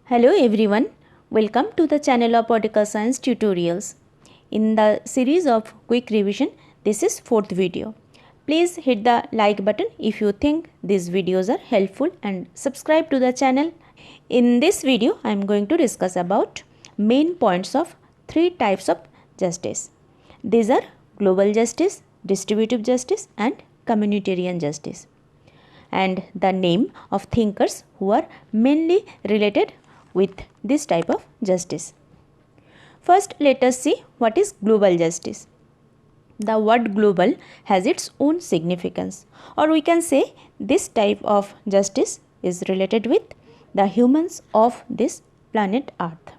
Hello everyone, welcome to the channel of Political Science Tutorials. In the series of quick revision, this is fourth video. Please hit the like button if you think these videos are helpful and subscribe to the channel. In this video, I am going to discuss about main points of three types of justice. These are global justice, distributive justice and communitarian justice, and the name of thinkers who are mainly related with this type of justice. First, let us see what is global justice. The word global has its own significance, or we can say this type of justice is related with the humans of this planet Earth.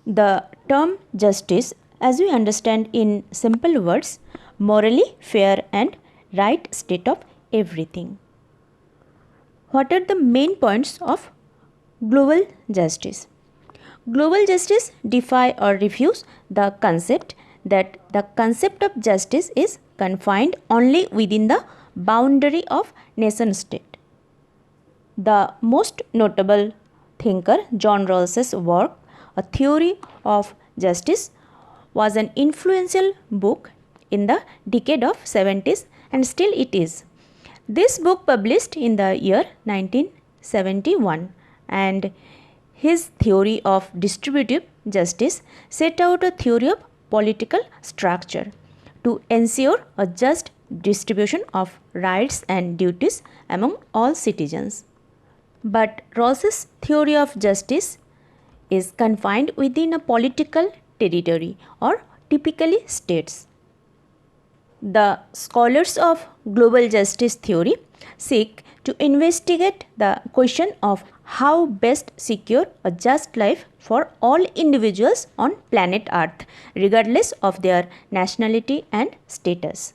The term justice, as we understand in simple words, morally fair and right state of everything. What are the main points of global justice? Global justice defy or refuse the concept that the concept of justice is confined only within the boundary of nation state. The most notable thinker, John Rawls's work, A Theory of Justice, was an influential book in the decade of 70s and still it is. This book published in the year 1971, and his theory of distributive justice set out a theory of political structure to ensure a just distribution of rights and duties among all citizens. But Rawls's theory of justice is confined within a political territory or typically states. The scholars of global justice theory seek to investigate the question of how best secure a just life for all individuals on planet Earth, regardless of their nationality and status.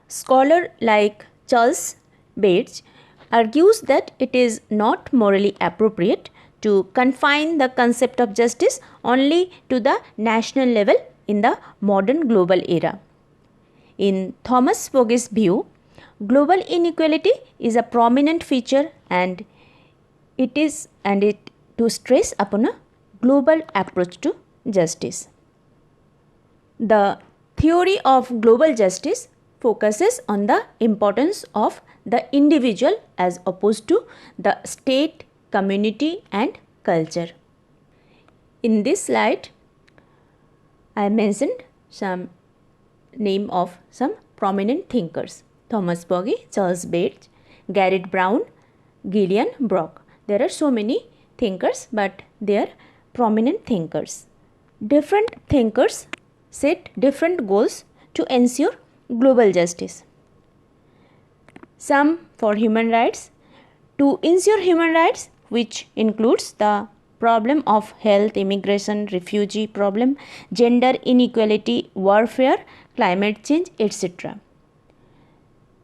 Scholar like Charles Bates argues that it is not morally appropriate to confine the concept of justice only to the national level in the modern global era. In Thomas Pogge's view, global inequality is a prominent feature and it to stress upon a global approach to justice. The theory of global justice focuses on the importance of the individual as opposed to the state, community and culture. In this slide, I mentioned some name of some prominent thinkers: Thomas Pogge, Charles Bates, Garrett Brown, Gillian Brock. There are so many thinkers, but they are prominent thinkers. Different thinkers set different goals to ensure global justice. Some for human rights, to ensure human rights, which includes the problem of health, immigration, refugee problem, gender inequality, warfare, climate change, etc.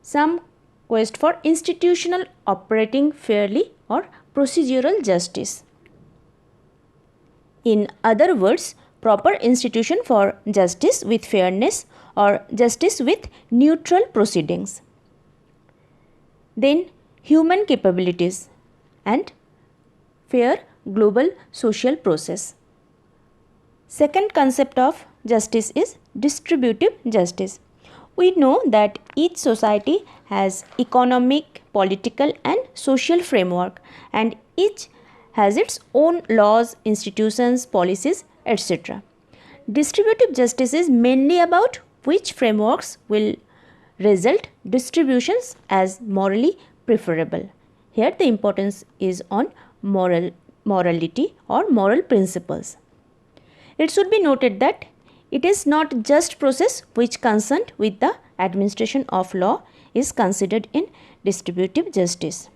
Some quest for institutional operating fairly or procedural justice. In other words, proper institution for justice with fairness or justice with neutral proceedings. Then human capabilities and fair global social process. Second concept of justice is distributive justice. We know that each society has economic, political and social framework, and each has its own laws, institutions, policies, etc. Distributive justice is mainly about which frameworks will result distributions as morally preferable. Here the importance is on morality or moral principles. It should be noted that it is not just process which concerned with the administration of law is considered in distributive justice.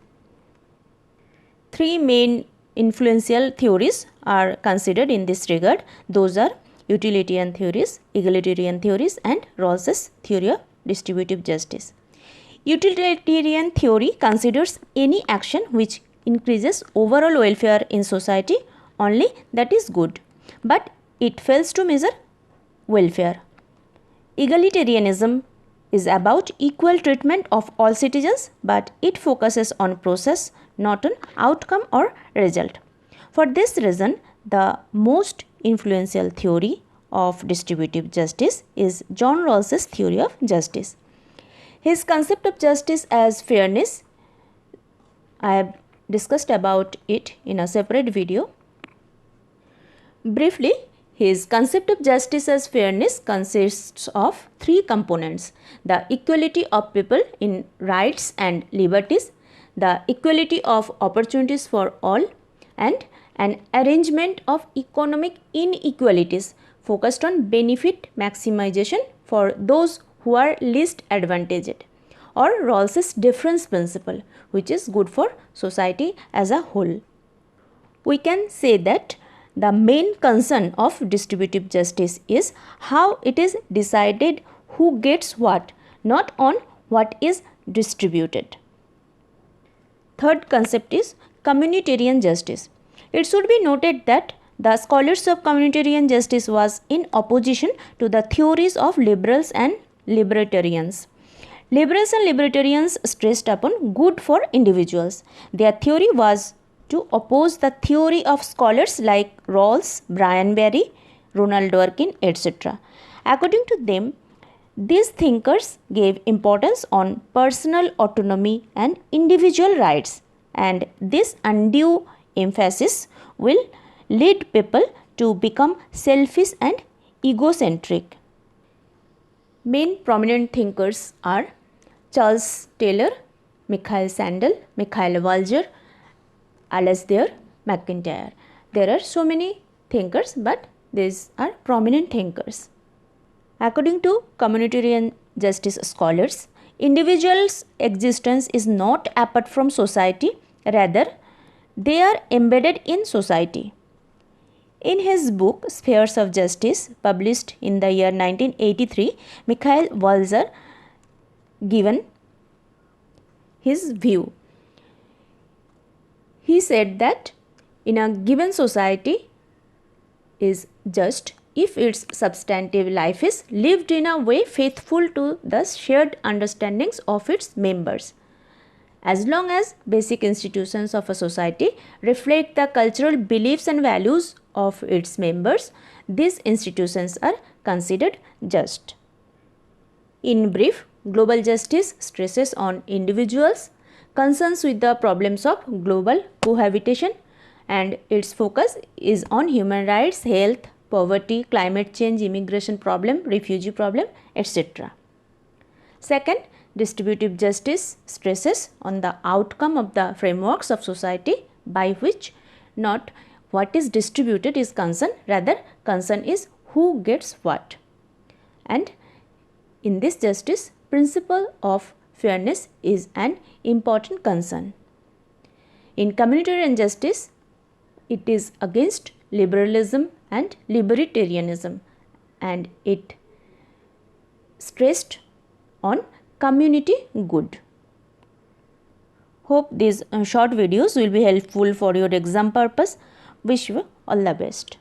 Three main influential theories are considered in this regard. Those are utilitarian theories, egalitarian theories and Rawls's theory of distributive justice. Utilitarian theory considers any action which increases overall welfare in society only that is good, but it fails to measure welfare. Egalitarianism is about equal treatment of all citizens, but it focuses on process, not on outcome or result. For this reason, the most influential theory of distributive justice is John Rawls's theory of justice. His concept of justice as fairness, I have discussed about it in a separate video. Briefly, his concept of justice as fairness consists of three components: the equality of people in rights and liberties, the equality of opportunities for all, and an arrangement of economic inequalities focused on benefit maximization for those who are least advantaged, or Rawls's difference principle, which is good for society as a whole. We can say that the main concern of distributive justice is how it is decided who gets what, not on what is distributed. Third concept is communitarian justice. It should be noted that the scholars of communitarian justice was in opposition to the theories of liberals and libertarians. Liberals and libertarians stressed upon good for individuals. Their theory was to oppose the theory of scholars like Rawls, Brian Barry, Ronald Dworkin, etc. According to them, these thinkers gave importance on personal autonomy and individual rights, and this undue emphasis will lead people to become selfish and egocentric. Main prominent thinkers are Charles Taylor, Mikhail Sandel, Mikhail Walzer, Alasdair MacIntyre. There are so many thinkers, but these are prominent thinkers. According to communitarian justice scholars, individuals' existence is not apart from society, rather they are embedded in society. In his book Spheres of Justice, published in the year 1983, Mikhail Walzer given his view. He said that in a given society is just if its substantive life is lived in a way faithful to the shared understandings of its members. As long as basic institutions of a society reflect the cultural beliefs and values of its members, these institutions are considered just. In brief, global justice stresses on individuals' concerns with the problems of global cohabitation, and its focus is on human rights, health, poverty, climate change, immigration problem, refugee problem, etc. Second, distributive justice stresses on the outcome of the frameworks of society, by which not what is distributed is concerned, rather concern is who gets what. And in this justice, principle of fairness is an important concern. In communitarian justice, it is against liberalism and libertarianism, and it stressed on community good. Hope these short videos will be helpful for your exam purpose. Wish you all the best.